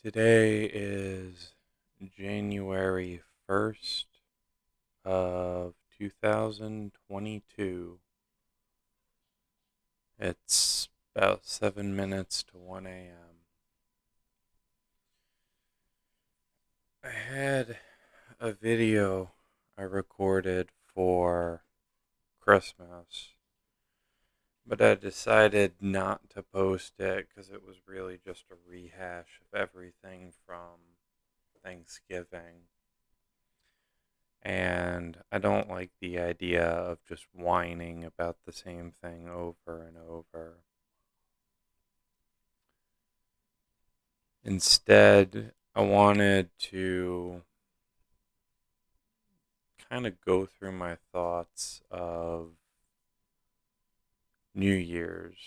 Today is January 1st of 2022. It's about 7 minutes to 1 a.m. I had a video I recorded for Christmas, but I decided not to post it because it was really just a rehash of everything from Thanksgiving. And I don't like the idea of just whining about the same thing over and over. Instead, I wanted to kind of go through my thoughts of New Year's.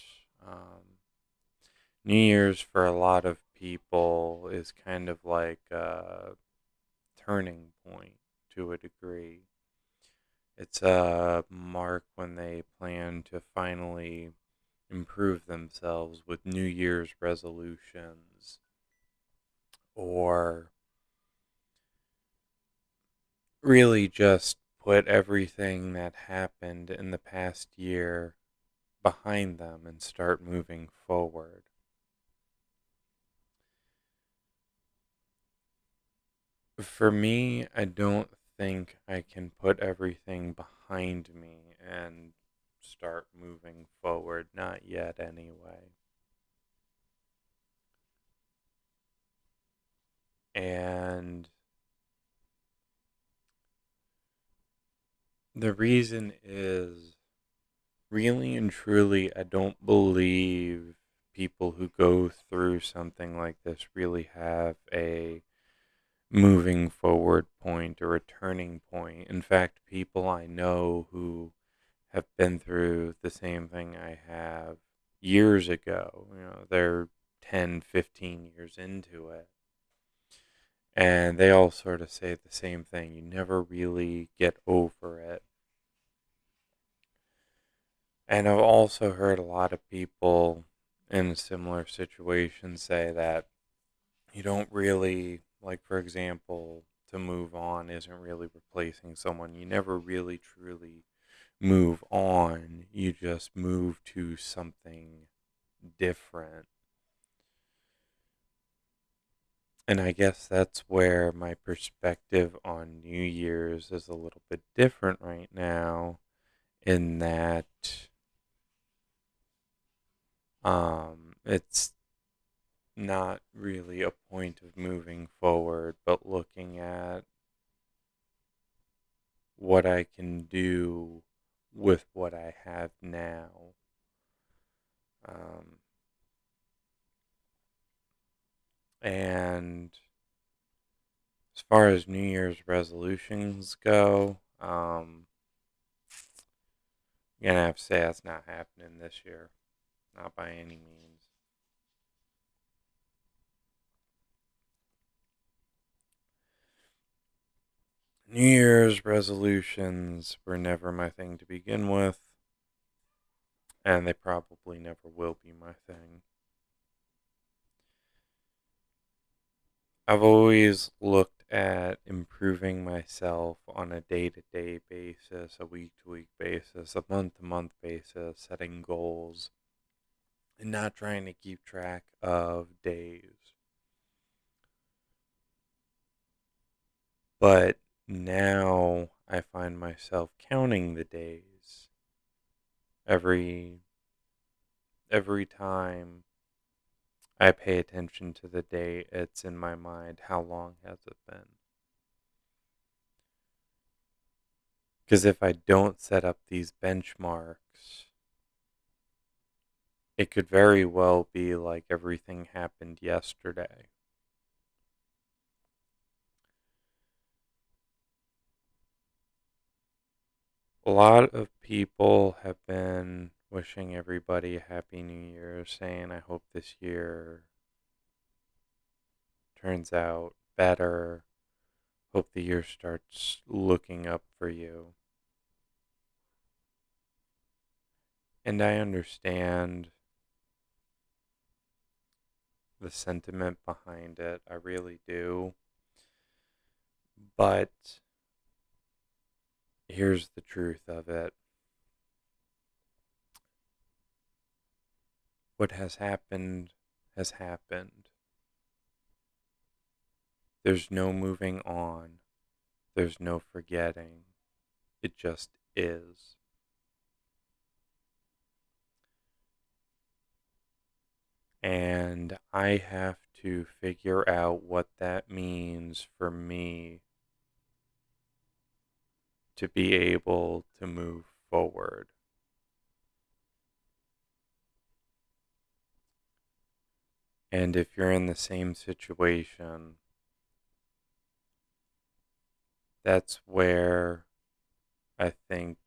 Um, New Year's for a lot of people is kind of like a turning point to a degree. It's a mark when they plan to finally improve themselves with New Year's resolutions or really just put everything that happened in the past year behind them and start moving forward. For me, I don't think I can put everything behind me and start moving forward. Not yet, anyway. And the reason is really and truly, I don't believe people who go through something like this really have a moving forward point or a turning point. In fact, people I know who have been through the same thing I have years ago, they're 10, 15 years into it. And they all sort of say the same thing. You never really get over it. And I've also heard a lot of people in a similar situation say that you don't really, like, for example, to move on isn't really replacing someone. You never really truly move on, you just move to something different. And I guess that's where my perspective on New Year's is a little bit different right now, in that it's not really a point of moving forward, but looking at what I can do with what I have now. Um, and as far as New Year's resolutions go, I'm gonna have to say that's not happening this year, not by any means. New Year's resolutions were never my thing to begin with, and they probably never will be my thing. I've always looked at improving myself on a day to day basis, a week to week basis, a month to month basis, setting goals, and not trying to keep track of days. But now I find myself counting the days every time I pay attention to the day. It's in my mind, how long has it been? Because if I don't set up these benchmarks, it could very well be like everything happened yesterday. A lot of people have been wishing everybody a happy new year, saying, I hope this year turns out better. Hope the year starts looking up for you. And I understand the sentiment behind it. I really do. But here's the truth of it. What has happened has happened. There's no moving on. There's no forgetting. It just is. And I have to figure out what that means for me to be able to move forward. And if you're in the same situation, that's where I think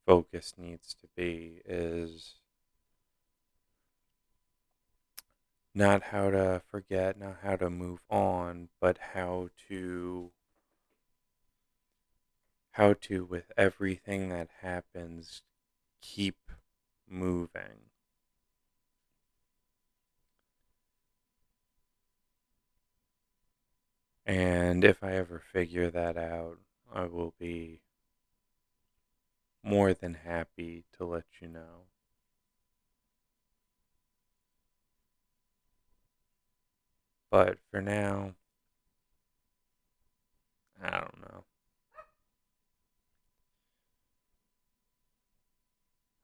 focus needs to be, is not how to forget, not how to move on, but how to with everything that happens, keep moving. And if I ever figure that out, I will be more than happy to let you know. But for now, I don't know.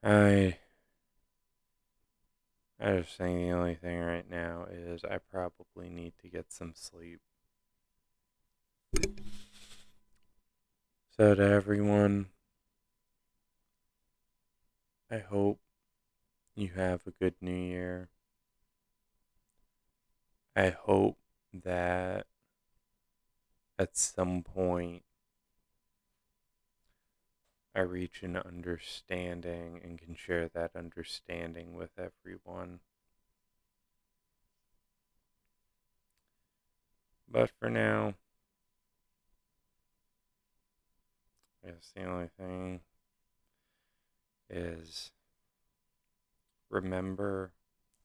I I just think the only thing right now is I probably need to get some sleep. So to everyone, I hope you have a good new year. I hope that at some point I reach an understanding and can share that understanding with everyone. But for now, I guess the only thing is remember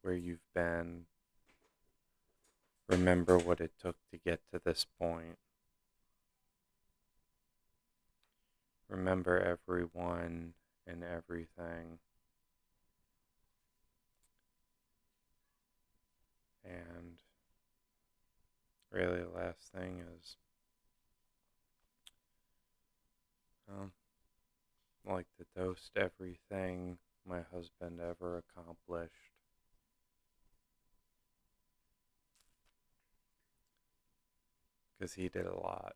where you've been. Remember what it took to get to this point. Remember everyone and everything. And really, the last thing is, um, I like to toast everything my husband ever accomplished, because he did a lot.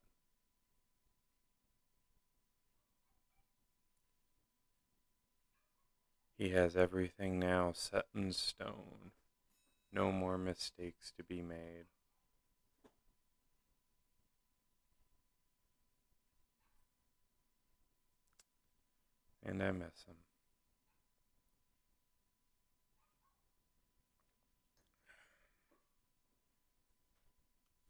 He has everything now set in stone. No more mistakes to be made. And I miss him.